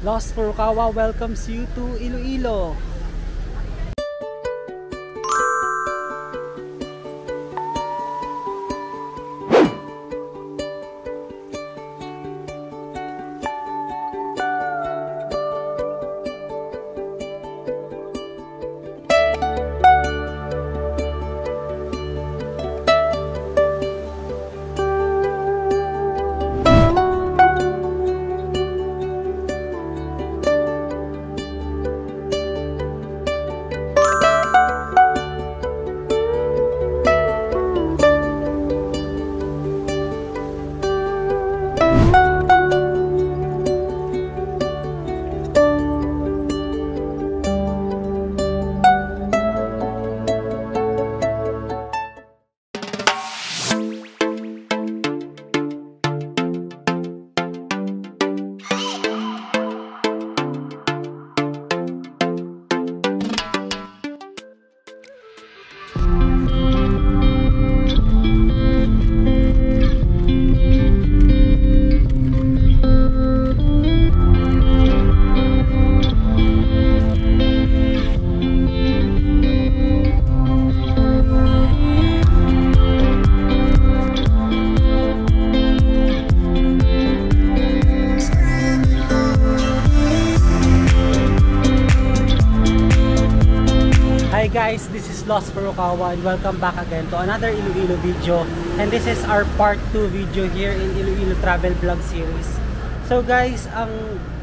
Lost Furukawa welcomes you to Iloilo. Guys, this is Lost Furukawa and welcome back again to another Iloilo video, and this is our part 2 video here in Iloilo Travel Vlog Series. So guys, ang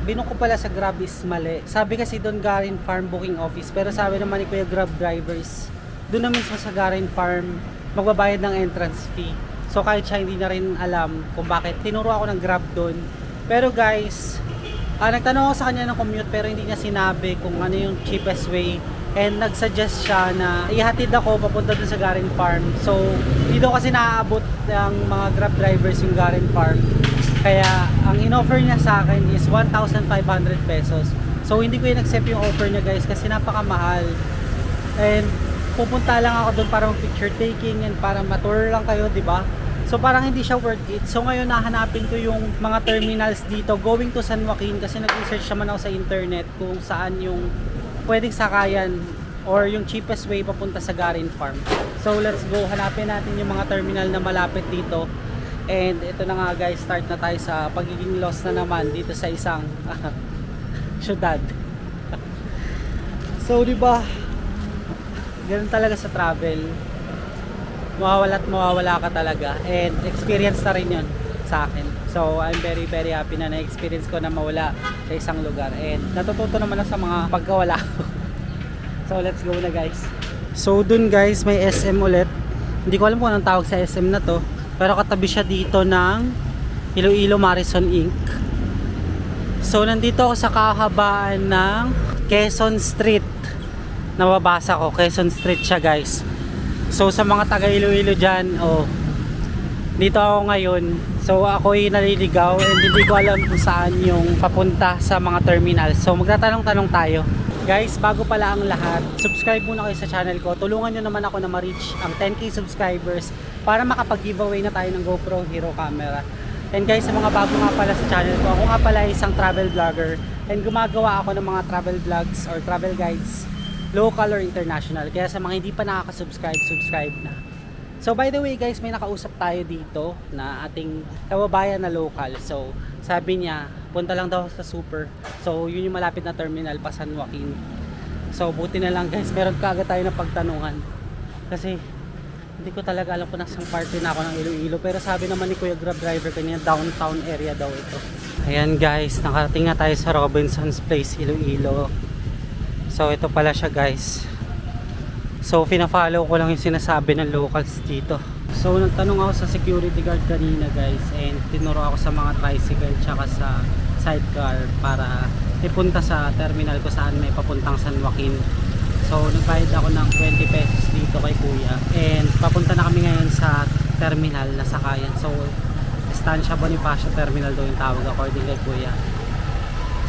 binuko pala sa Grab is mali. Sabi kasi doon Garin Farm Booking Office, pero sabi naman ni Kuya Grab drivers, doon na mismo sa Garin Farm magbabayad ng entrance fee. So kahit siya hindi na rin alam kung bakit, tinuro ako ng Grab doon. Pero guys, nagtanong ako sa kanya ng commute pero hindi niya sinabi kung ano yung cheapest way. And nagsuggest siya na ihatid ako papunta dun sa Garin Farm. So, dito kasi naaabot ng mga Grab drivers yung Garin Farm. Kaya, ang in-offer niya sa akin is 1,500 pesos. So, hindi ko in-accept yung offer niya guys kasi napakamahal. And, pupunta lang ako dun para mag-picture taking and para ma-tour lang kayo, di ba? So, parang hindi siya worth it. So, ngayon nahanapin ko yung mga terminals dito going to San Joaquin kasi nag-research naman ako sa internet kung saan yung pwedeng sakayan or yung cheapest way papunta sa Garin Farm. So let's go, hanapin natin yung mga terminal na malapit dito. And ito na nga guys, start na tayo sa pagiging lost na naman dito sa isang syudad. So diba, ganun talaga sa travel, mawawala at mawawala ka talaga, and experience na rin yun sa akin. So I'm very happy na na-experience ko na mawala sa isang lugar, and natututo naman ako sa mga pagkawala ko. So let's go na guys. So dun guys may SM ulit. Hindi ko alam kung anong tawag sa SM na to, pero katabi siya dito ng Iloilo Marison Inc. So nandito ako sa kahabaan ng Quezon Street. Nababasa ko, Quezon Street siya guys. So sa mga taga Iloilo dyan, dito ako ngayon. So ako'y naliligaw and hindi ko alam kung saan yung papunta sa mga terminal. So magtatanong-tanong tayo. Guys, bago pala ang lahat, subscribe muna kayo sa channel ko. Tulungan nyo naman ako na ma-reach ang 10k subscribers para makapag-giveaway na tayo ng GoPro Hero camera. And guys, sa mga bago nga pala sa channel ko, ako nga pala isang travel vlogger and gumagawa ako ng mga travel vlogs or travel guides, local or international. Kaya sa mga hindi pa nakaka-subscribe, subscribe na. So by the way guys, may nakausap tayo dito na ating kababayan na local. So sabi niya, punta lang daw sa Super. So yun yung malapit na terminal pa San Joaquin. So buti na lang guys, meron kaagad tayo na pagtanungan. Kasi hindi ko talaga alam kung nasang party na ako ng Iloilo. Pero sabi naman ni Kuya Grab driver kanina, downtown area daw ito. Ayan guys, nakarating na tayo sa Robinson's Place, Iloilo. So ito pala siya guys. So pina-follow ko lang yung sinasabi ng locals dito. So nagtanong ako sa security guard kanina guys, and tinuro ako sa mga tricycle tsaka sa sidecar para ipunta sa terminal ko saan may papuntang San Joaquin. So nagbayad ako ng 20 pesos dito kay kuya, and papunta na kami ngayon sa terminal na sakayan. So Estancia Bonifacio Terminal daw yung tawag according kay kuya.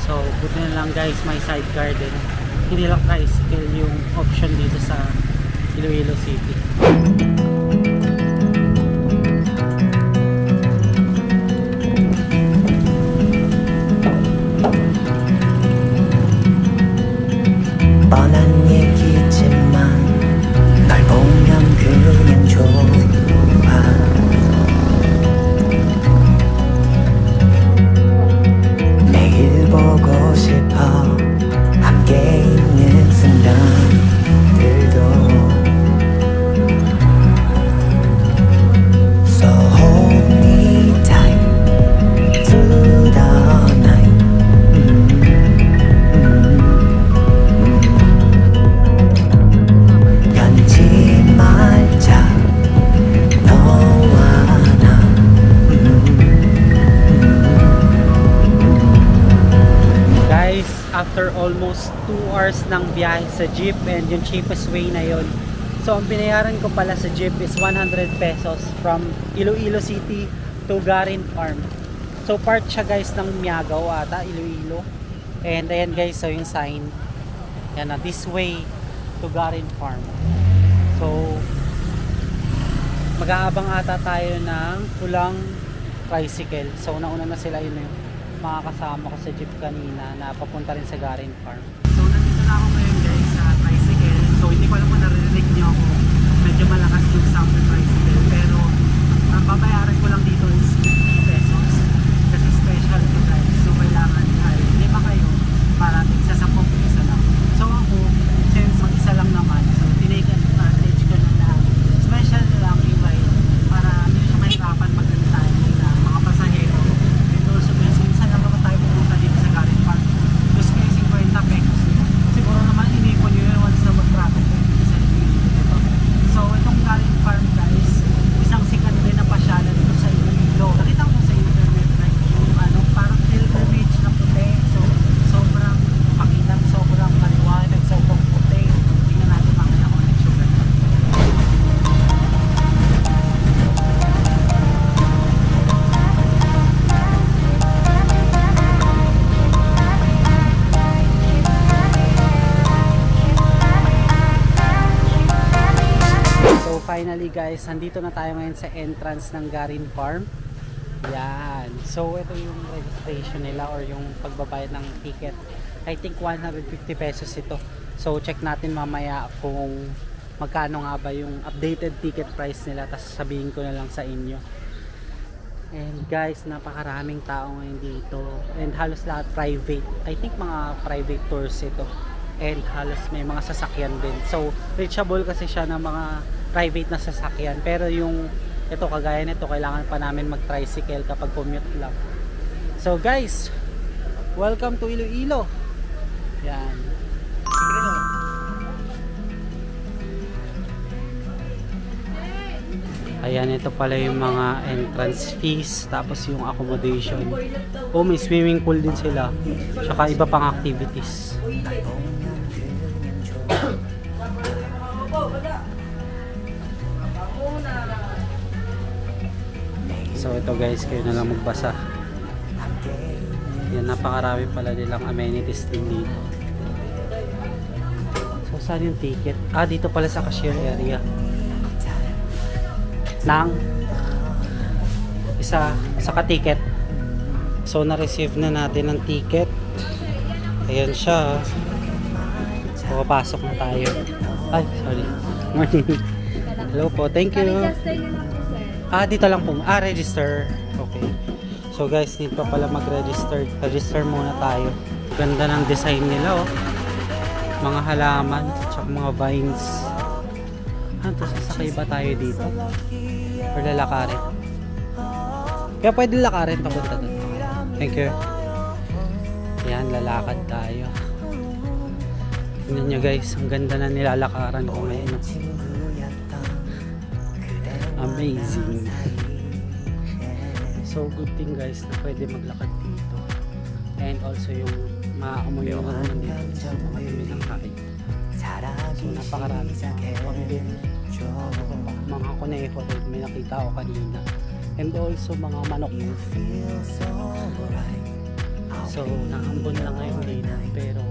So buti na lang guys, may sidecar din. Hindi lang tricycle yung option dito sa Iloilo City. after almost 2 hours ng biyahe sa jeep, and yung cheapest way na yon. So ang binayaran ko pala sa jeep is 100 pesos from Iloilo City to Garin Farm. So part siya guys ng Miagaw ata, Iloilo. And ayan guys, so yung sign. Yan na, this way to Garin Farm. So mag-aabang ata tayo ng pulang tricycle. So nauna na sila, yun yung mga kasama ko sa jeep kanina na papunta rin sa Garin Farm. So nandito na ako ngayon guys sa tricycle. So hindi ko alam kung narinig niyo ako. Medyo malakas yung sound ng tricycle. Pero ang babayaran ko lang dito is 50 pesos. Kasi special to guys. So kailangan ay 5 kayo para tigsa sa 10 isa lang. So ako, since mag-isa lang naman, so tinake advantage ko na lahat. Special na lang yung ride para hindi siya mahirapan magdantay na mga pasahero. And also guys, minsan lang naman tayo pupunta dito sa Garin Park. Gusto ko yung 50 pesos. Siguro naman hindi po nyo yun once na mag-traffic sa dito. So itong Garin Farm guys, isang sikat din na pasyalan dito sa Iloilo. Nakita ko sa internet like yung parang pilgrimage na puti. So sobrang pakilang, sobrang maliwanag, sobrang puti. Tingnan natin mamaya kung ano yung sugar. So finally guys, nandito na tayo ngayon sa entrance ng Garin Farm. Yan. So ito yung registration nila or yung pagbabayad ng ticket. I think 150 pesos ito. So check natin mamaya kung magkano nga ba yung updated ticket price nila. Tapos sabihin ko na lang sa inyo. And guys, napakaraming tao ngayon dito. And halos lahat private. I think mga private tours ito. And halos may mga sasakyan din. So reachable kasi siya ng mga private na sasakyan. Pero yung ito, kagaya nito, kailangan pa namin mag-tricycle kapag commute lang. So guys, welcome to Iloilo. Yan. Ayan, ito pala yung mga entrance fees, tapos yung accommodation. Oh, may swimming pool din sila. Tsaka iba pang activities. So ito guys, kayo na lang magbasa. Yan, napakarami pala nilang amenities din dito. So saan yung ticket? Ah, dito pala sa cashier area. Nang isa sa ka-ticket. So na-receive na natin ang ticket. Ayan siya. Papasok na tayo. Ay, sorry. Morning. Hello po, thank you. Ah, dito lang po. Ah, register. Okay. So guys, need pa pala mag-register. Register muna tayo. Ganda ng design nila, oh. Mga halaman, tsaka mga vines. Ah, tapos sasakay ba tayo dito? Or lalakarin? Kaya pwede lakarin papunta doon. Thank you. Yan, lalakad tayo. Tingnan nyo guys, ang ganda na nilalakaran ko ngayon. Amazing. So good thing guys na pwede maglakad dito. And also yung maamoy yung nandito sa mga dumi ng kain. So napakarami sa mga kuneho rin, may nakita ko kanina. And also mga manok. So nakambon lang ngayon dito, pero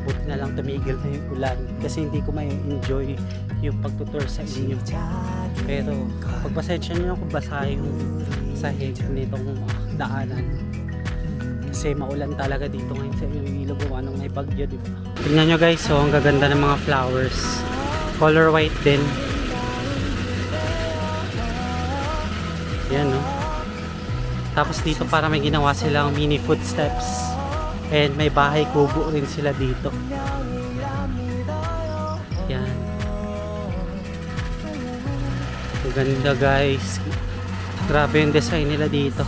buti na lang tumigil na yung ulan kasi hindi ko may enjoy yung pagtutour sa inyo. Pero pagpasensya nyo kung basa yung sahig nitong daanan kasi maulan talaga dito ngayon sa Iloilo, gawa ng may bagyo, diba? Tingnan nyo guys, so ang gaganda ng mga flowers, color white din. Yan, no? Tapos dito para may ginawa silang mini footsteps and may bahay kubo rin sila dito. Yan. Ang ganda guys, grabe yung design nila dito.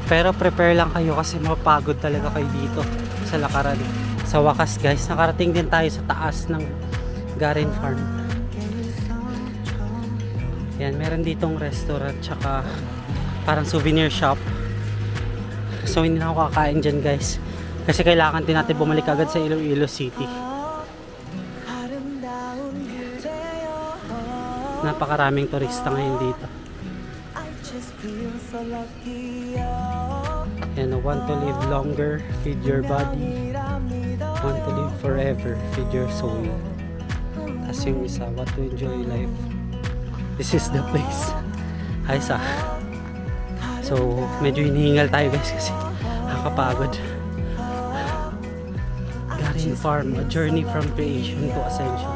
Pero prepare lang kayo kasi mapagod talaga kayo dito sa lakaran. Sa wakas guys, nakarating din tayo sa taas ng Garin Farm. Yan, meron ditong restaurant tsaka parang souvenir shop. So hindi na ako kakain dyan guys. Kasi kailangan din natin bumalik agad sa Iloilo City. Napakaraming turista ngayon dito. And want to live longer, feed your body. Want to live forever, feed your soul. Tapos yung isa, want to enjoy life. This is the place. Ayos ah. So medyo hinihingal tayo guys kasi nakakapagod. Garin Farm, a journey from creation to ascension.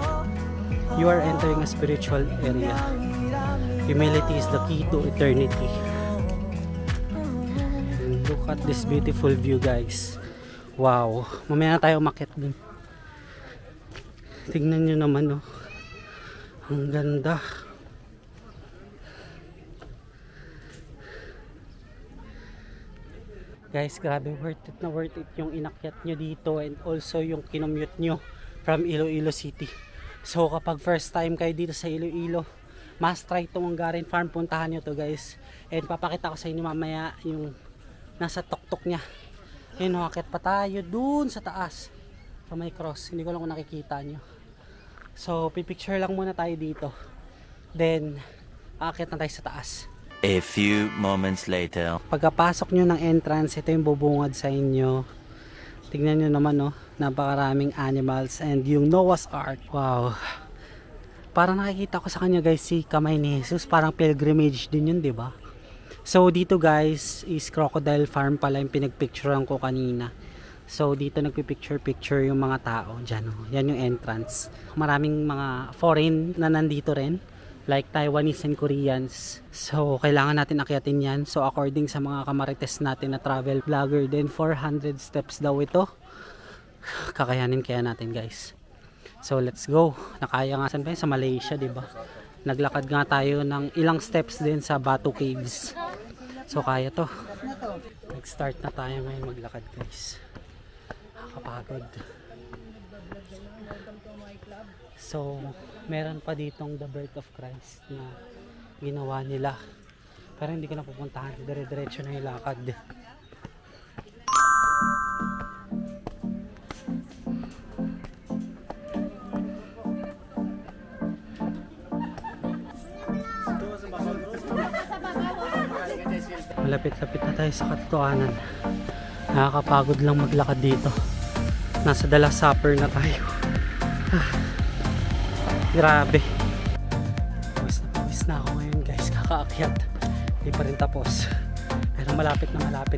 You are entering a spiritual area. Humility is the key to eternity. And look at this beautiful view guys. Wow, mamaya na tayo umakyat dun. Tignan nyo naman oh. Ang ganda. Guys, grabe worth it yung inakyat nyo dito and also yung kinommute nyo from Iloilo City. So kapag first time kayo dito sa Iloilo, must try itong Garin Farm, puntahan nyo to guys. And papakita ko sa inyo mamaya yung nasa tuktok nya. Ayun, akyat pa tayo dun sa taas sa may cross, hindi ko lang kung nakikita nyo. So pipicture lang muna tayo dito, then akyat na tayo sa taas. A few moments later. Pagkapasok nyo ng entrance, ito yung bubungad sa inyo. Tignan nyo naman no, napakaraming animals and yung Noah's Ark. Wow, parang nakikita ko sa kanya guys si kamay ni Jesus, parang pilgrimage din yun, diba? So dito guys is Crocodile Farm pala yung pinagpicturean ko kanina. So dito nagpipicture yung mga tao dyan, oh. Yan yung entrance. Maraming mga foreign na nandito rin, like Taiwanese and Koreans. So kailangan natin akyatin yan. So according sa mga kamarites natin na travel vlogger din, 400 steps daw ito. Kakayanin kaya natin guys. So let's go. Nakaya nga saan pa yun? Sa Malaysia, diba? Naglakad nga tayo ng ilang steps din sa Batu Caves. So kaya to. Nag-start na tayo ngayon maglakad guys. Nakakapagod. So meron pa ditong The Birth of Christ na ginawa nila. Pero hindi ko na pupuntahan. Dire-diretso na yung lakad. Malapit-lapit na tayo sa katotohanan. Nakakapagod lang maglakad dito. Nasa The Last Supper na tayo. Grabe. Pawis na ako ngayon guys, kakaakyat. Hindi pa rin tapos. Pero malapit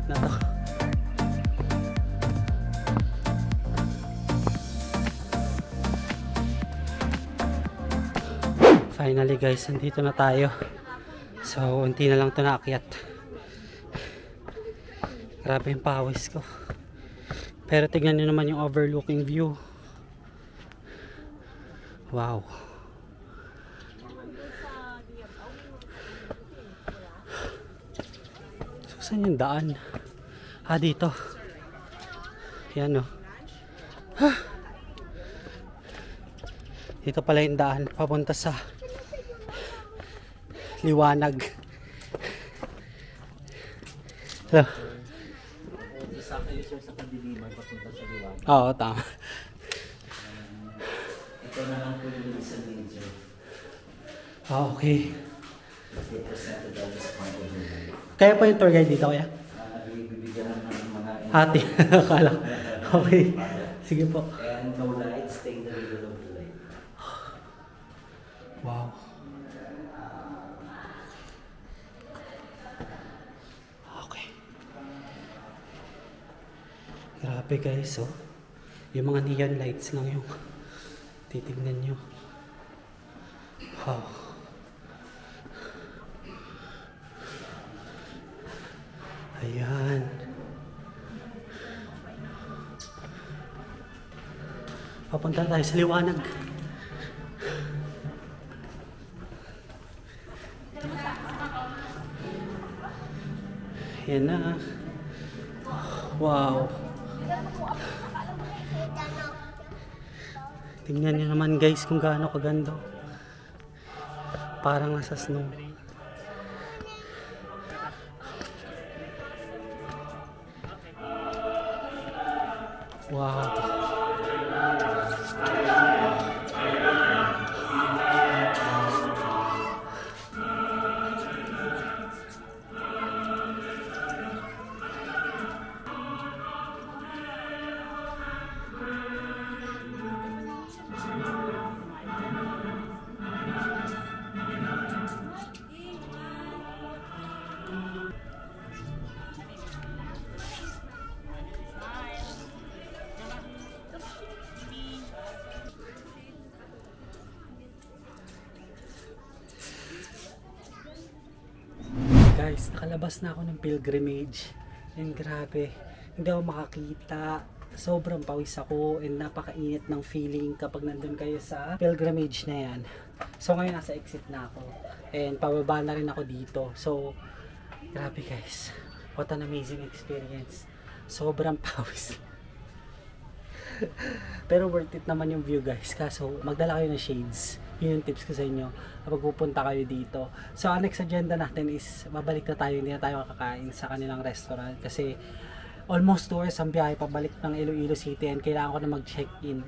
na to. Finally guys, nandito na tayo. So, unti na lang ito naakyat. Grabe yung pawis ko. Pero tignan nyo naman yung overlooking view. Wow. So, saan yung daan? Dito. Yan o. Dito pala yung daan. Papunta sa liwanag. Hello. Oo, tama. Ito na lang po yung isang video. Okay. Represented by this point of view. Kaya pa yung tour guide dito kaya? Bibigyan ng mga Hati. Akala. Okay. Sige po. and no lights, take the middle of the light. Wow. Okay. Grabe guys, oh. Yung mga neon lights lang yung titignan nyo. Wow. Ayan. Papunta tayo sa liwanag. Ayan na. Wow. Tingnan nyo naman guys kung gaano kaganda. Parang nasa snow. Wow. Guys, nakalabas na ako ng pilgrimage and grabe, hindi ako makakita, sobrang pawis ako and napakainit ng feeling kapag nandun kayo sa pilgrimage na yan. So ngayon nasa exit na ako and pababa na rin ako dito. So grabe guys, what an amazing experience, sobrang pawis. Pero worth it naman yung view guys, kaso magdala kayo ng shades. Yun yung tips ko sa inyo kapag pupunta kayo dito. So ang next agenda natin is babalik na tayo, hindi na tayo kakain sa kanilang restaurant kasi almost 2 hours ang biyahe pabalik ng Iloilo City and kailangan ko na mag-check-in.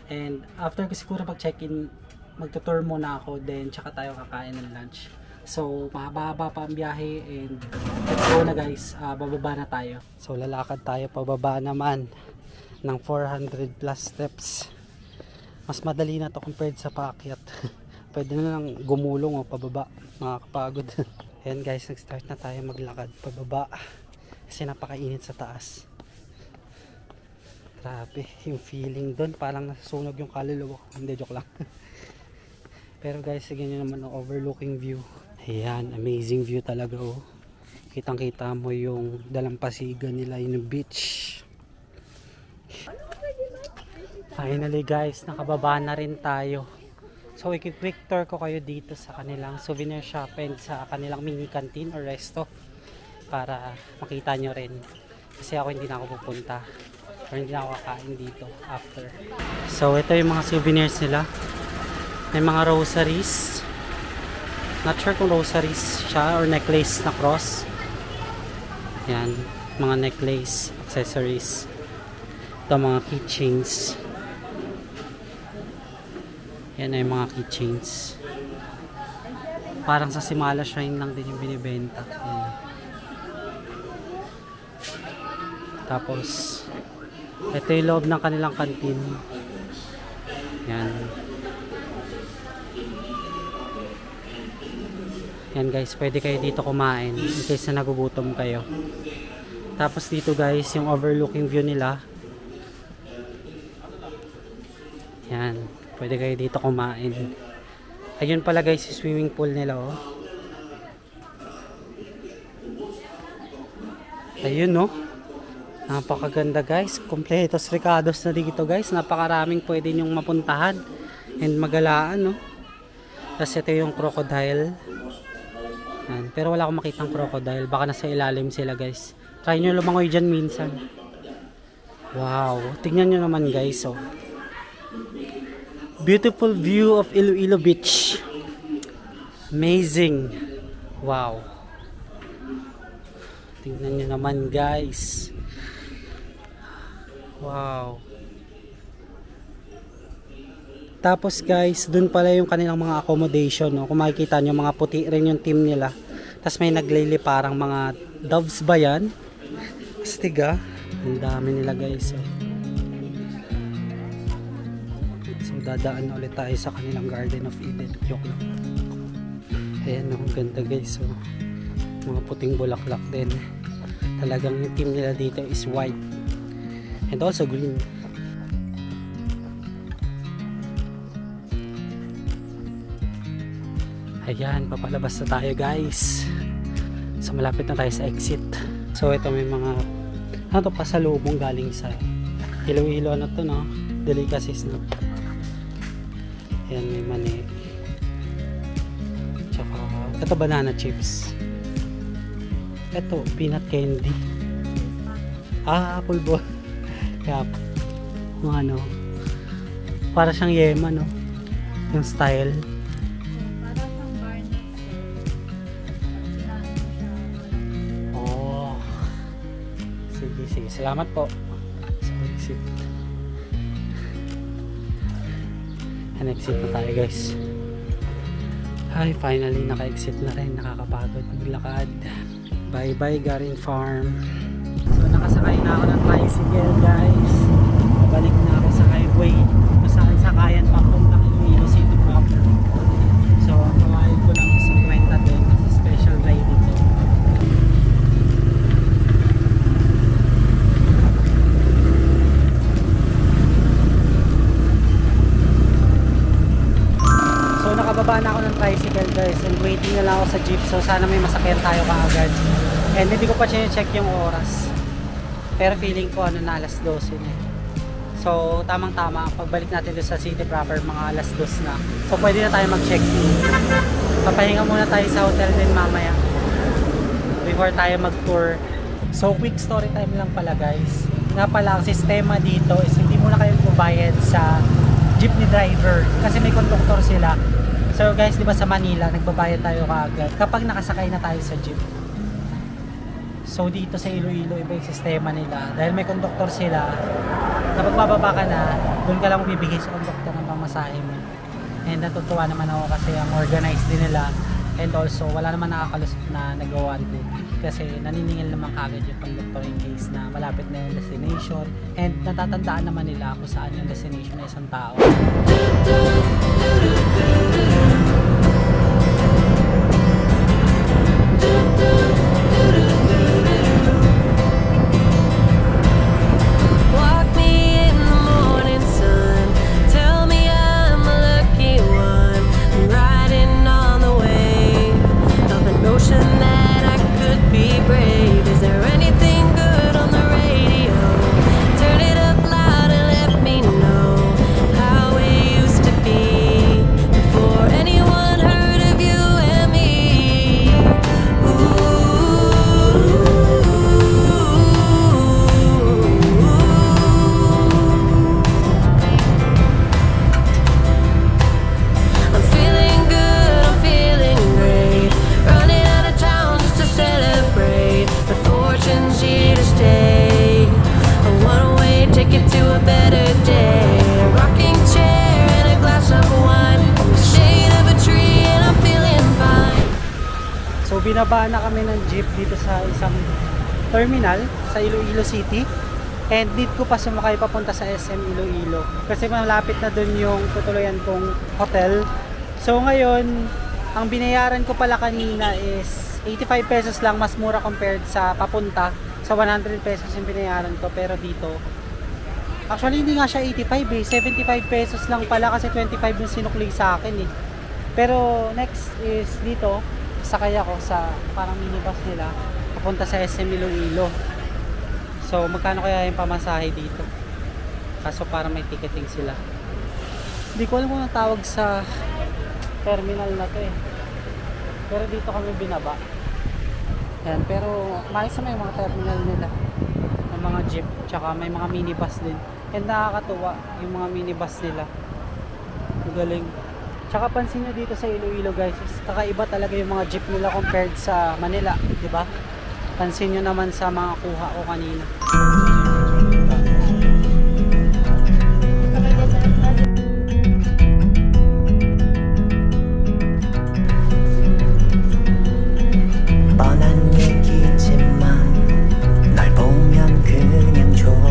And after ko siguro mag-check-in, magtutour muna ako, then tsaka tayo kakain ng lunch. So mahaba-haba pa ang biyahe and let's go na guys, bababa na tayo. So lalakad tayo pababa naman ng 400 plus steps. Mas madali na to compared sa paakyat. Pwede na lang gumulong o pababa, makakapagod. Ayan guys, nag-start na tayo maglakad pababa kasi napakainit sa taas. Grabe yung feeling doon, parang nasusunog yung kaluluwa. Hindi, joke lang. Pero guys, sige nyo naman ang overlooking view. Ayan, amazing view talaga oh. Kitang kita mo yung dalampasigan nila, yung beach. Finally guys, nakababa na rin tayo. So i-quick tour ko kayo dito sa kanilang souvenir shop and sa kanilang mini canteen or resto para makita nyo rin. Kasi ako hindi na ako pupunta or hindi na ako kakain dito after. So ito yung mga souvenirs nila. May mga rosaries. Not sure kung rosaries siya or necklace na cross. Yan, mga necklace, accessories. Ito mga keychains. Yan ay mga keychains. Parang sa Simala Shrine lang din yung binibenta. Yan. Tapos ito yung loob ng kanilang canteen. Yan. Yan guys, pwede kayo dito kumain in case na nagugutom kayo. Tapos dito guys, yung overlooking view nila. Yan, pwede kayo dito kumain. Ayun pala guys, yung swimming pool nila oh. Ayun no. Napakaganda guys. Kompletos Ricardos na dito guys. Napakaraming pwede nyong mapuntahan and magalaan no. Tapos ito yung crocodile. Yan. Pero wala akong makitang crocodile. Baka nasa ilalim sila guys. Try nyo lumangoy dyan minsan. Wow. Tingnan nyo naman guys oh. Beautiful view of Iloilo Beach. Amazing. Wow. Tingnan nyo naman guys. Wow. Tapos guys, dun pala yung kanilang mga accommodation. No? Kung makikita nyo, mga puti rin yung team nila. Tapos may naglili parang mga doves ba yan? Stiga. Ang dami nila guys. Oh. Dadaan na ulit tayo sa kanilang Garden of Eden. Joke lang. Ayan, ang ganda guys. So, mga puting bulaklak din. Talagang yung team nila dito is white. And also green. Ayan, papalabas na tayo guys. So, malapit na tayo sa exit. So, ito may mga ano to, pasalubong galing sa Iloilo. Ano to no? Delicacies no? Ayan, may mani. Tsaka, ito banana chips. Ito, peanut candy. Apple ball. Kaya, ano, para siyang yema, no? Yung style. Oh. Sige, sige. Salamat po. Sa exit. And exit na tayo guys. Ay, finally naka-exit na rin. Nakakapagod maglakad. Bye bye Garin Farm. So nakasakay na ako ng tricycle guys. Balik na ako sa highway kung saan sakayan papuntang Iloilo City proper. So ang kawain ko lang is 50 din kasi special ride dito. So nakababa na ako ng tricycle guys and waiting na lang ako sa jeep. So sana may masakyan tayo kaagad. And hindi ko pa check yung oras. Pero feeling ko ano na alas 12 na eh. So tamang tama pagbalik natin doon sa city proper mga alas 2 na. So pwede na tayo mag-check-in. Papahinga muna tayo sa hotel din mamaya before tayo mag-tour. So quick story time lang pala guys. Nga pala ang sistema dito is hindi muna kayo bubayad sa jeepney driver kasi may conductor sila. So guys, di ba sa Manila nagbabayad tayo kaagad kapag nakasakay na tayo sa jeep. So dito sa Iloilo iba yung sistema nila dahil may conductor sila. Kapag bababa ka na, doon ka lang bibigay sa conductor ng pamasahe mo. And natutuwa naman ako kasi ang organized din nila. And also wala naman nakakalusot na nagawa din kasi naniningil naman kagad yung conductor in case na malapit na yung destination. And natatandaan naman nila kung saan yung destination ng isang tao. Binaba na kami ng jeep dito sa isang terminal sa Iloilo City and need ko pa sumakay papunta sa SM Iloilo kasi malapit na dun yung tutuluyan kong hotel. So ngayon ang binayaran ko pala kanina is 85 pesos lang, mas mura compared sa papunta. Sa 100 pesos yung binayaran ko, pero dito actually hindi nga siya 85 eh, 75 pesos lang pala kasi 25 yung sinukli sa akin eh. Pero next is dito sakay ako sa parang minibus nila papunta sa SM Iloilo. So magkano kaya yung pamasahe dito? Kaso parang may ticketing sila. Hindi ko alam kung ang tawag sa terminal na to eh. Pero dito kami binaba. Yan, pero maayos naman yung mga terminal nila. May mga jeep, tsaka may mga minibus din. And nakakatuwa yung mga minibus nila. Magaling. Tsaka pansin nyo dito sa Iloilo guys, kakaiba talaga yung mga jeep nila compared sa Manila, di ba? Pansin nyo naman sa mga kuha ko kanina. 뻔한 얘기지만 널 보면 그냥 좋아.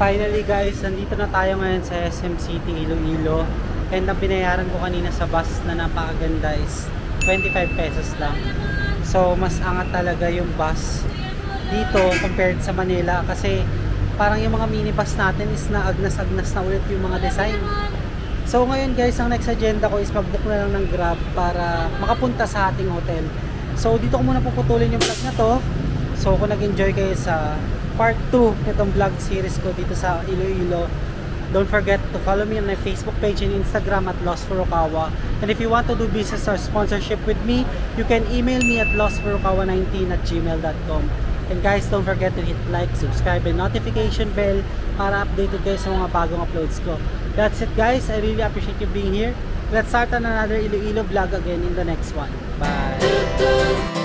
Finally guys, nandito na tayo ngayon sa SM City Iloilo and ang binayaran ko kanina sa bus na napakaganda is 25 pesos lang. So mas angat talaga yung bus dito compared sa Manila kasi parang yung mga minibus natin is naagnas-agnas na ulit yung mga design. So ngayon guys, ang next agenda ko is mag-book na lang ng Grab para makapunta sa ating hotel. So dito ko muna puputulin yung vlog na to. So kung nag-enjoy kayo sa part 2 nitong vlog series ko dito sa Iloilo, don't forget to follow me on my Facebook page and Instagram at Lost Furukawa. And if you want to do business or sponsorship with me, you can email me at lostfurukawa19@gmail.com. And guys, don't forget to hit like, subscribe, and notification bell para updated kayo sa mga bagong uploads ko. That's it guys, I really appreciate you being here. Let's start on another Iloilo vlog again in the next one. Bye!